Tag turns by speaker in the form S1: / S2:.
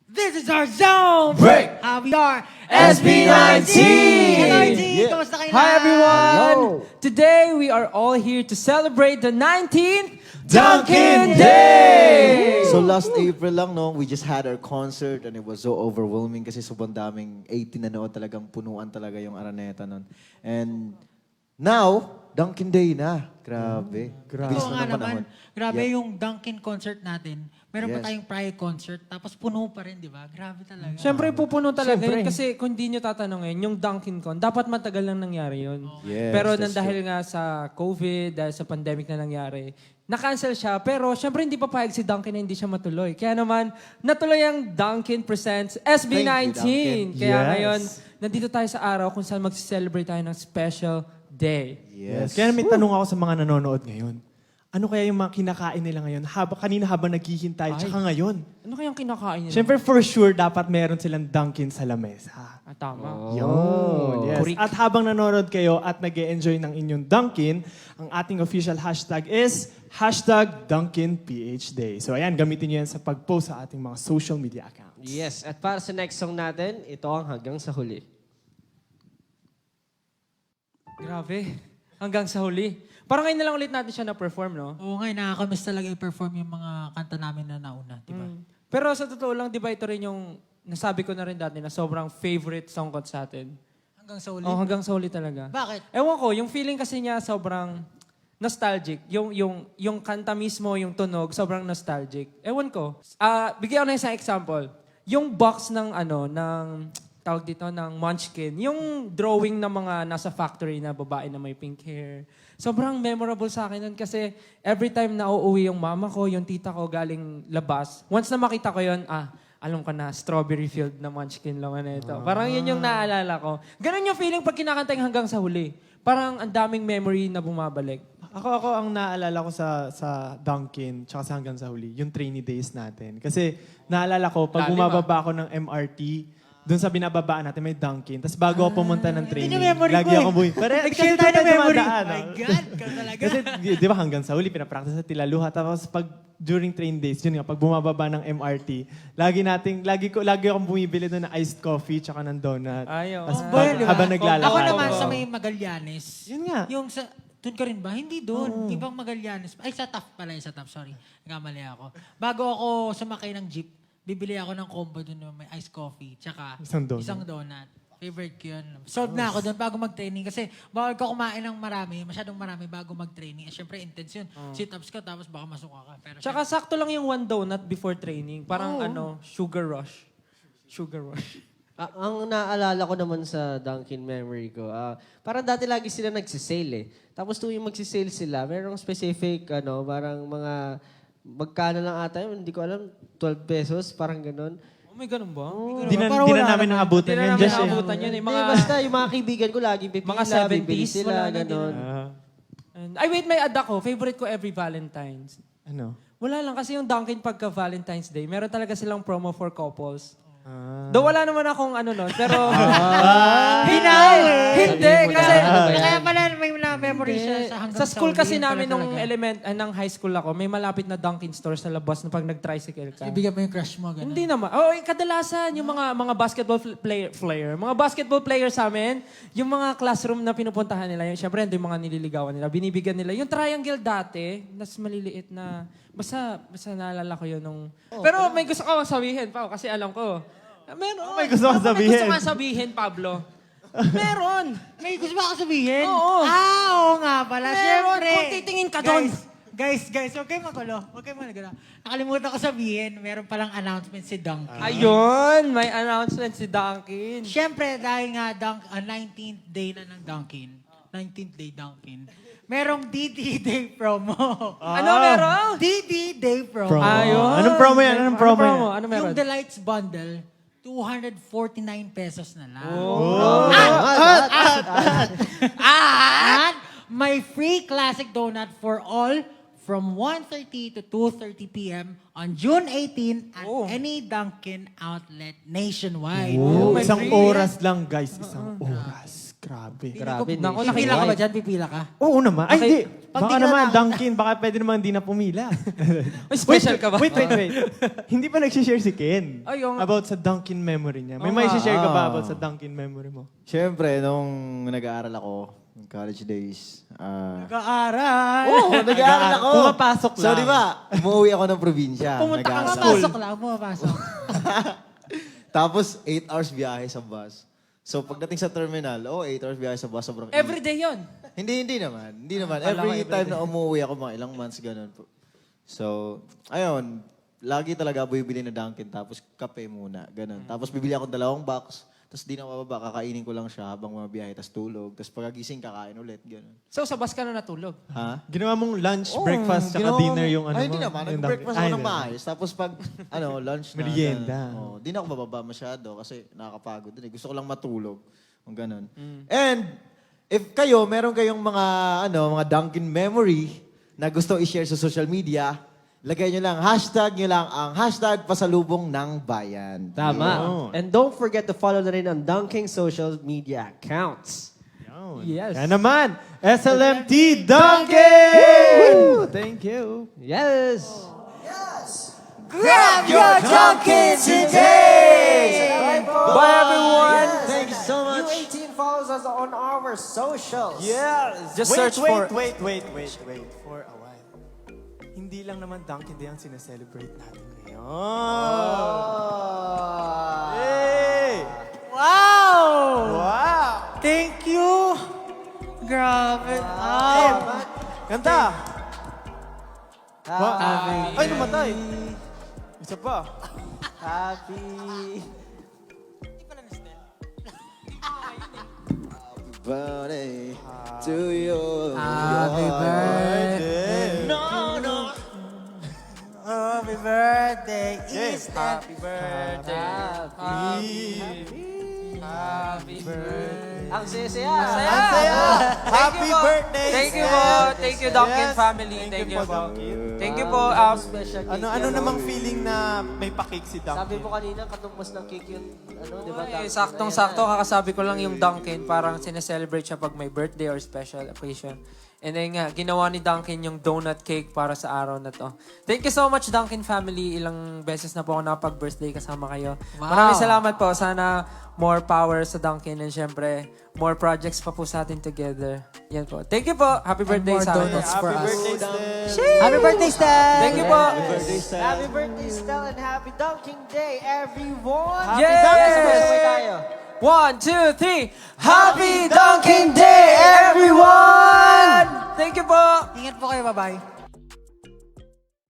S1: This is our zone!
S2: Break!
S1: We are
S2: SB19!
S1: Hello, RT!
S2: Yeah.
S1: Kamusta kayo
S3: Hi
S1: lahat?
S3: everyone!
S2: Hello.
S3: Today we are all here to celebrate the 19th
S2: Dunkin' Day!
S4: So last April lang, no, we just had our concert and it was so overwhelming kasi sobrang daming 18 na noon, talagang punuan talaga yung Araneta nun. And now, Dunkin' Day na. Grabe. Bilis
S1: Oo
S4: na
S1: nga
S4: ng panahon.
S1: naman. Grabe
S4: Yeah.
S1: yung Dunkin' concert natin. Meron pa
S4: Yes.
S1: tayong prior concert, tapos puno pa rin, di ba? Grabe talaga.
S3: Siyempre pupuno talaga
S2: Siyempre.
S3: yun kasi kung di nyo tatanungin, yung Dunkin' Con, dapat matagal lang nangyari yun.
S4: Yes,
S3: Pero
S4: that's
S3: dahil nga sa COVID, dahil sa pandemic na nangyari, na-cancel siya. Pero syempre hindi pa payag si Dunkin' na hindi siya matuloy. Kaya naman, natuloy ang Dunkin' Presents SB19.
S4: Thank you, Dunkin'.
S3: Kaya
S2: Yes.
S3: ngayon, nandito tayo sa araw kung saan mag-celebrate tayo ng special day.
S4: Yes.
S2: Kaya may tanong ako sa mga nanonood ngayon. Ano kaya yung mga kinakain nila ngayon? Kanina habang naghihintay, tsaka ngayon.
S3: Ano kayang kinakain nila?
S2: Siyempre, for sure, dapat meron silang Dunkin' sa lamesa.
S3: Tama.
S2: Yun. Yes.
S3: Kurik.
S2: At habang nanonood kayo at nag enjoy ng inyong Dunkin', ang ating official hashtag is #DunkinPHDay. So ayan, gamitin nyo yan sa pag-post sa ating mga social media accounts.
S5: Yes, at para sa next song natin, ito ang Hanggang sa Huli.
S3: Grabe. Hanggang sa huli. Parang ngayon na lang ulit natin siya na-perform, no?
S1: Oo nga, nakakamiss talaga i-perform yung mga kanta namin na nauna, di ba?
S3: Pero sa totoo lang, di ba ito rin yung nasabi ko na rin dati na sobrang favorite song ko sa atin.
S1: Hanggang sa uli.
S3: Oh, hanggang sa huli talaga.
S1: Bakit?
S3: Ewan ko, yung feeling kasi niya sobrang nostalgic. Yung kanta mismo, yung tunog, sobrang nostalgic. Ewan ko. Bigyan ko na isang example. Yung box ng tawag dito, ng Munchkin. Yung drawing ng mga nasa factory na babae na may pink hair. Sobrang memorable sa akin nun kasi every time na uuwi yung mama ko, yung tita ko galing labas, once na makita ko yun, alam ko na, strawberry field na Munchkin lang na ito. Parang yun yung naalala ko. Ganun yung feeling pag kinakanta yung hanggang sa huli. Parang ang daming memory na bumabalik.
S2: Ako ang naalala ko sa Dunkin' tsaka sa hanggang sa huli, yung trainee days natin. Kasi naalala ko, pag
S3: Lalim,
S2: bumababa ako ng MRT, doon sa binababaan natin may Dunkin'. Tapos bago ako pumunta ng training,
S1: yung memory
S2: lagi
S1: ko eh.
S2: ako buhay.
S1: Nag-share tayo ng memory.
S2: dumadaan,
S1: My
S2: no?
S1: God, ka talaga.
S2: Kasi di ba hanggang sa huli, pinapractice sa Tilaluha. Tapos pag during train days, yun nga, pag bumababa ng MRT, lagi akong bumibili doon ng iced coffee tsaka ng donut.
S3: Ayaw.
S2: Tapos
S1: Ba yun, di ba?
S2: habang naglalakad.
S1: Ako naman
S3: Oo.
S1: sa may Magallanes.
S2: Yun nga.
S1: Yung sa... Doon ka rin ba? Hindi doon. Ibang Magallanes. Ay, sa TAF pala. Sa TAF, sorry. Nagkamali ako. Bago ako sumakay ng jeep, bibili ako ng combo doon na may iced coffee, tsaka
S2: Isang donut.
S1: Favorite ko yun. Solve na ako doon bago mag-training kasi bawal ka kumain ng marami, masyadong marami bago mag-training. Siyempre, intense yun. Sit-ups ka tapos baka masuka ka. Pero
S3: Tsaka sakto lang yung one donut before training. Parang sugar rush. Sugar rush.
S5: Ang naalala ko naman sa Dunkin' memory ko, parang dati lagi sila nagsisale eh. Tapos tuwing magsisale sila, merong specific, parang mga, magkano lang ata yun, hindi ko alam, 12 pesos, parang ganun.
S3: Oh, may ganun ba?
S2: Di na namin naabutan
S3: Hindi na
S2: yan,
S3: namin
S2: Josh. eh.
S3: naabutan yun eh.
S5: Hindi, basta yung mga kaibigan ko laging pipila,
S3: Mga 70s,
S5: bibili sila,
S3: wala na
S5: ganun.
S3: Ay, wait, may add ako. Favorite ko every Valentine's.
S2: Ano?
S3: Wala lang kasi yung Dunkin' pagka Valentine's Day, meron talaga silang promo for couples.
S2: Ah.
S3: Though wala naman akong no, pero...
S1: Hindi!
S3: Hindi, kasi...
S1: Kaya pala may memory siya sa hanggang
S3: Sa school
S1: uli.
S3: kasi
S1: Yun pala
S3: namin nung
S1: talaga.
S3: ng high school ako, may malapit na Dunkin' store sa labas na pag nag-tricycle ka.
S1: Ibigay mo yung crush mo, gano'n.
S3: Hindi naman. Oh, kadalasan yung mga basketball mga basketball player sa amin, yung mga classroom na pinupuntahan nila, yung syempre yung mga nililigawan nila, binibigyan nila. Yung triangle dati, nas maliliit na basta naalala ko yun nung. Pero may gusto ko sabihin pa kasi alam ko. Meron.
S2: May gusto kang sabihin.
S3: May gusto kang sabihin, Pablo. Meron.
S1: May gusto ba ako sabihin?
S3: Oo.
S1: Oo nga pala.
S3: Meron.
S1: Siyempre.
S3: Kung titingin ka doon.
S1: Guys, huwag kayong magulo. Huwag kayong magulo. Nakalimutan ko sabihin, meron palang announcement si Dunkin.
S3: Ayun, may announcement si Dunkin.
S1: Siyempre, dahil nga 19th day na ng Dunkin. 19th day Dunkin. Merong DD Day promo.
S3: Ano meron?
S1: DD Day promo.
S3: Ayun.
S2: Anong promo yan? Anong promo yan?
S3: Ano meron?
S1: Yung Delights Bundle, 249 pesos na lang.
S3: Oh.
S1: At may free classic donut for all from 1:30 to 2:30 p.m. on June 18 at
S3: Oh.
S1: any Dunkin' outlet nationwide.
S2: Oh,
S3: my
S2: isang
S3: God.
S2: oras lang, guys. Isang oras. Grabe.
S5: Grabe.
S3: Naku,
S1: Pipila ka ba dyan? Pipila ka?
S2: Oo naman. Ay,
S3: Okay.
S2: hindi.
S1: Pag
S2: Baka
S1: di ka
S2: naman,
S1: na-
S2: Dunkin. Baka pwede naman hindi na pumila.
S3: May special ka ba?
S2: Wait. Hindi pa nag-share si Ken
S3: Ay, yung-
S2: about sa Dunkin memory niya. May
S3: Oo
S2: may
S3: nga.
S2: share ka ba about sa Dunkin memory mo?
S4: Siyempre, nung nag-aaral ako, college days,
S1: Nag-aaral.
S4: Oo, nag-aaral ako.
S2: Pumapasok
S4: So,
S2: lang.
S4: di ba, umuwi ako ng probinsya.
S2: Pumunta ka
S4: Nag-aaral
S2: sa
S4: ako.
S2: school.
S1: Pumapasok lang, pumapasok.
S4: Tapos, 8 hours biyahe sa bus. So, pagdating sa terminal, 8 hours biyahe sa bus, sobrang init.
S3: Everyday yon.
S4: Hindi naman. Hindi naman.
S3: Akala ko
S4: Every
S3: everyday.
S4: time na umuwi ako, mga ilang months, ganun po. So, ayun, lagi talaga bumibili na Dunkin, tapos kape muna, ganun. Tapos bibili ako 2 box, tapos di na mababa, kakainin ko lang siya habang mabiyahe, tapos tulog. Tapos pagkagising, kakain ulit, ganun.
S3: So sa bus ka na natulog.
S4: Ha?
S2: Ginawa mong lunch,
S4: Oo,
S2: breakfast, saka
S4: ginawa
S2: dinner
S4: ko-
S2: yung ano
S4: Ay,
S2: mo?
S4: hindi naman.
S2: yung
S4: Nag-breakfast
S2: Dunkin.
S4: ako
S2: Ay,
S4: ng maayos. Tapos pag, lunch na.
S2: Merienda.
S4: Di na ako bababa masyado kasi nakakapagod din. Gusto ko lang matulog. Kung ganun.
S2: Mm.
S4: And, if kayo, meron kayong mga Dunkin memory na gusto i-share sa social media, lagay nyo lang, ang hashtag pasalubong ng bayan.
S5: Tama.
S2: Yun.
S5: And don't forget to follow na rin ang Dunkin social media accounts.
S2: Yun.
S3: Yes.
S2: Kaya naman, SLMT Dunkin! Thank you.
S5: Yes!
S4: Grab your Dunkin today!
S3: Bye everyone.
S4: Thank you so much.
S5: 18 follows us on our socials.
S2: Yes!
S3: Just search for-
S2: Wait for a while. Hindi lang naman Dunkin Day ang sineselebrate natin ngayon. Hey!
S1: Wow!
S2: Wow!
S1: Thank you! Grabe.
S2: Ganda! Ay, namatay! Isa pa.
S5: Happy.
S4: Birthday to you.
S1: Happy birthday.
S2: No, no.
S1: Happy birthday.
S2: Yes.
S3: Happy birthday. Happy birthday.
S5: Ang saya-saya.
S3: Ang saya.
S2: Happy birthday,
S3: Thank you
S2: Seth.
S3: po. Thank you, Dunkin
S2: Yes.
S3: family. Thank you
S2: po,
S3: po.
S2: Dunkin.
S3: Thank you po.
S5: Special cake
S2: Ano
S5: yan,
S2: namang
S5: no?
S2: feeling na may pa-cake si Dunkin?
S5: Sabi mo kanina, katumbas ng cake yun. Ano, di ba?
S3: Ay, saktong-sakto, kakasabi ko lang yung Dunkin, parang sineselebrate siya pag may birthday or special occasion. And then nga, ginawa ni Dunkin yung donut cake para sa araw na to. Thank you so much, Dunkin family. Ilang beses na po ako nakapag-birthday kasama kayo.
S1: Wow.
S3: Maraming salamat po. Sana more power sa Dunkin and syempre, more projects pa po sa atin together. Yan po. Thank you po. Happy birthday
S1: more
S3: sa akin.
S1: donuts for
S2: Happy
S1: us.
S2: birthday, Steph.
S1: Happy birthday, Stan!
S3: Thank you po.
S5: Happy birthday, Stel, and happy Dunkin' Day, everyone!
S3: Happy
S5: Sabay tayo.
S3: 1, 2, 3. Happy Dunkin' Day, everyone! Thank you po.
S1: Ingat po kayo. Bye-bye.